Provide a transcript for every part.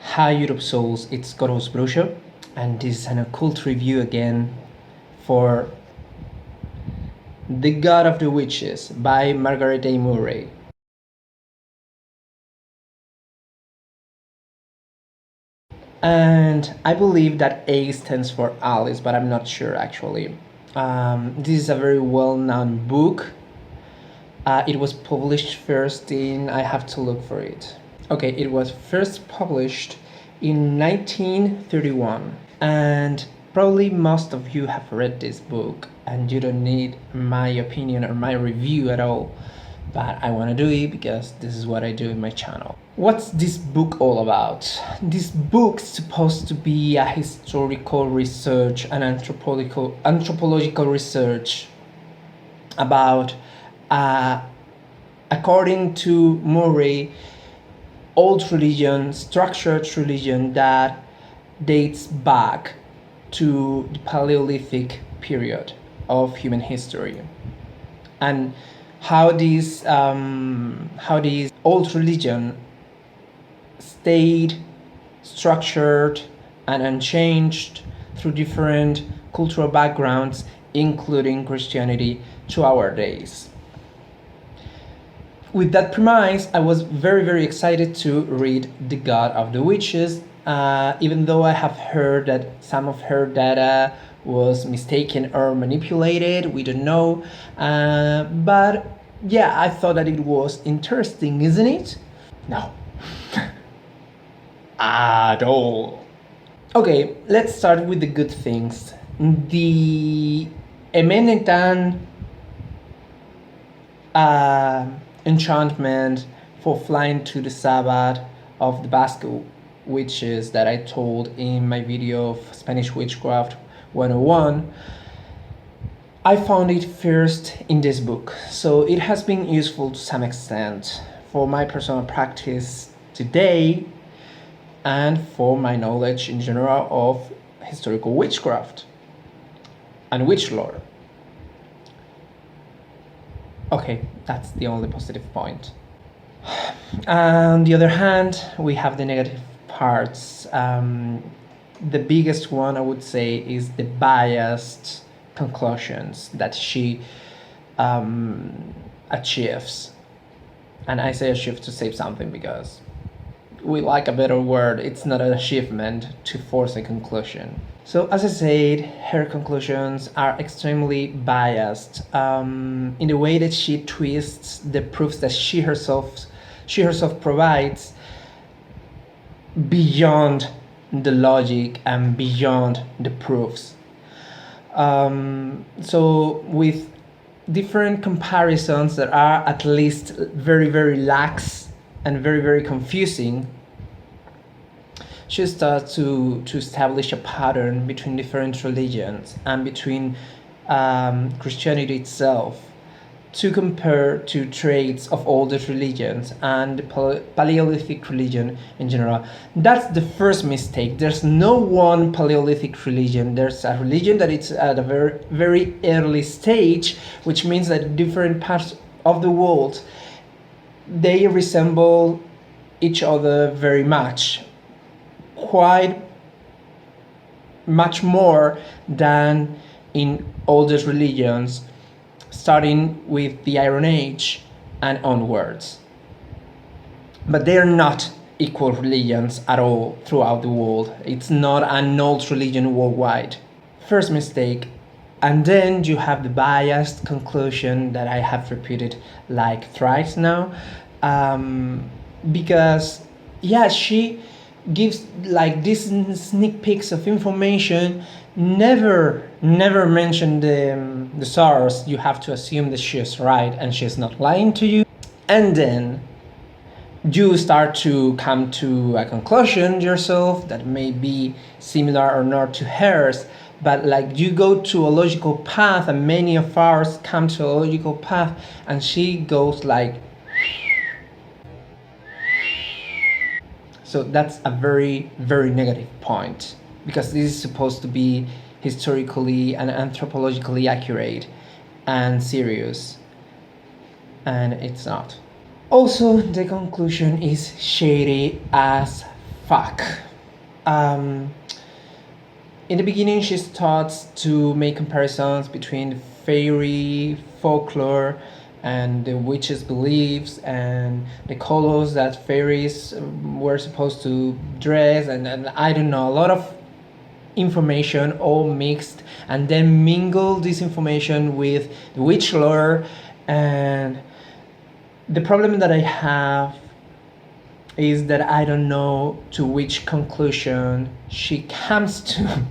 Hi YouTube souls, it's Corvus Bruxo, and this is an occult review again for The God of the Witches by Margaret Murray. And I believe that A stands for Alice, but I'm not sure actually. This is a very well-known book. It was published first in, I have to look for it. Okay, it was first published in 1931, and probably most of you have read this book and you don't need my opinion or my review at all, but I want to do it because this is what I do in my channel. What's this book all about? This book's supposed to be a historical research and anthropological research about according to Murray, old religion, structured religion that dates back to the Paleolithic period of human history, and how these old religion stayed structured and unchanged through different cultural backgrounds, including Christianity, to our days. With that premise, I was very excited to read The God of the Witches, even though I have heard that some of her data was mistaken or manipulated, we don't know. But yeah, I thought that it was interesting, isn't it? No. At all. Okay, let's start with the good things. The Nemeton enchantment for flying to the Sabbath of the Basque witches that I told in my video of Spanish Witchcraft 101, I found it first in this book, so it has been useful to some extent for my personal practice today and for my knowledge in general of historical witchcraft and witch lore. Okay, that's the only positive point. On the other hand, we have the negative parts. The biggest one, I would say, is the biased conclusions that she achieves. And I say achieve to save something because we like a better word. It's not an achievement to force a conclusion. So as I said, her conclusions are extremely biased in the way that she twists the proofs that she herself provides beyond the logic and beyond the proofs. So with different comparisons that are at least very lax and very confusing, she starts to establish a pattern between different religions and between Christianity itself, to compare to traits of all the religions and the Paleolithic religion in general. That's the first mistake. There's no one Paleolithic religion. There's a religion that it's at a very early stage, which means that different parts of the world, they resemble each other very much, quite much more than in older religions, starting with the Iron Age and onwards. But they are not equal religions at all throughout the world. It's not an old religion worldwide. First mistake. And then you have the biased conclusion that I have repeated like thrice now, because yeah, she gives like these sneak peeks of information, never mention the source. You have to assume that she's right and she's not lying to you, and then you start to come to a conclusion yourself that may be similar or not to hers, but like you go to a logical path, and many of ours come to a logical path, and she goes like. So that's a very negative point, because this is supposed to be historically and anthropologically accurate and serious, and it's not. Also, the conclusion is shady as fuck. In the beginning, she starts to make comparisons between fairy folklore and the witches' beliefs and the colors that fairies were supposed to dress, and I don't know, a lot of information all mixed, and then mingle this information with the witch lore. And the problem that I have is that I don't know to which conclusion she comes to.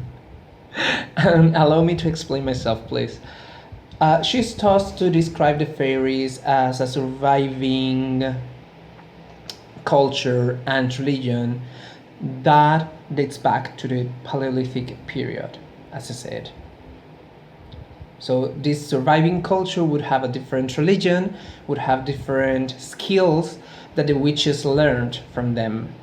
And allow me to explain myself, please. She starts to describe the fairies as a surviving culture and religion that dates back to the Paleolithic period, as I said. So this surviving culture would have a different religion, would have different skills that the witches learned from them.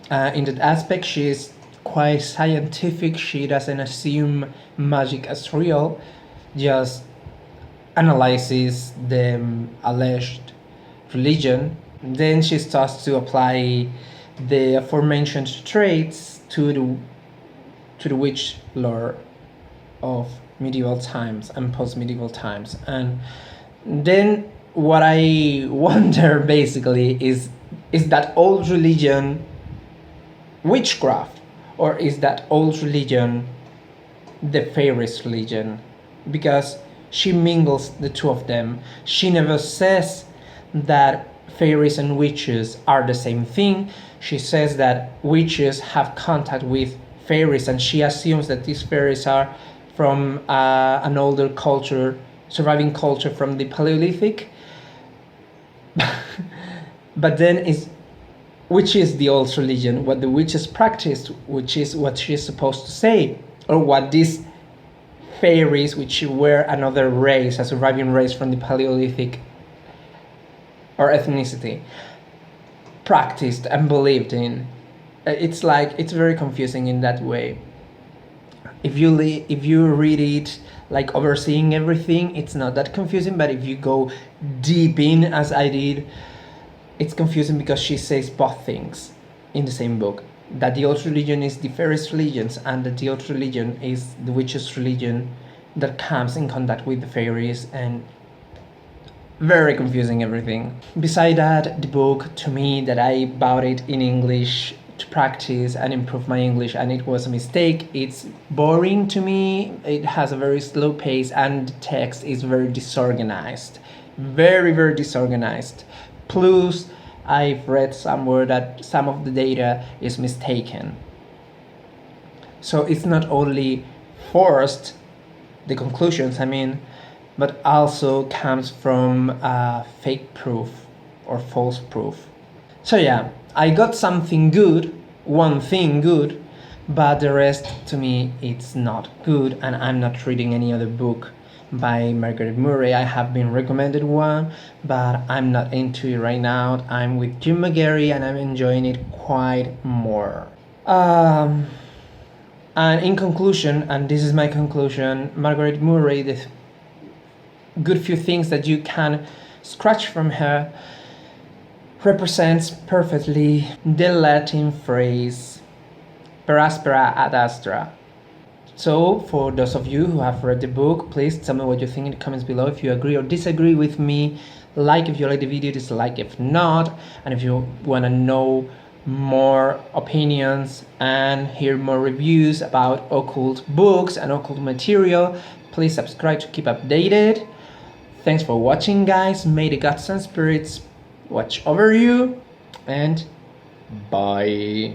In that aspect, she is quite scientific. She doesn't assume magic as real, just analyzes the alleged religion. Then she starts to apply the aforementioned traits to the witch lore of medieval times and post-medieval times. And then what I wonder basically is that old religion witchcraft, or is that old religion the fairies' religion? Because she mingles the two of them. She never says that fairies and witches are the same thing. She says that witches have contact with fairies, and she assumes that these fairies are from an older culture, surviving culture from the Paleolithic. But then which is the old religion, what the witches practiced, which is what she's supposed to say, or what these fairies, which were another race, a surviving race from the Paleolithic or ethnicity, practiced and believed in. It's very confusing in that way. If you read it like overseeing everything, it's not that confusing, but if you go deep in, as I did, it's confusing because she says both things in the same book. That the old religion is the fairies' religions, and that the old religion is the witches' religion that comes in contact with the fairies, and very confusing everything. Beside that, the book, to me, that I bought it in English to practice and improve my English, and it was a mistake. It's boring to me, it has a very slow pace, and the text is very disorganized. Very, very disorganized. Plus, I've read somewhere that some of the data is mistaken. So it's not only forced, the conclusions, but also comes from fake proof or false proof. So yeah, I got something good, one thing good, but the rest, to me, it's not good, and I'm not reading any other book by Margaret Murray. I have been recommended one, but I'm not into it right now. I'm with Jim McGarry, and I'm enjoying it quite more. And in conclusion, and this is my conclusion, Margaret Murray, the good few things that you can scratch from her, represents perfectly the Latin phrase per aspera ad astra. So, for those of you who have read the book, please tell me what you think in the comments below. If you agree or disagree with me, like if you like the video, dislike if not. And if you want to know more opinions and hear more reviews about occult books and occult material, please subscribe to keep updated. Thanks for watching, guys. May the gods and spirits watch over you, and bye.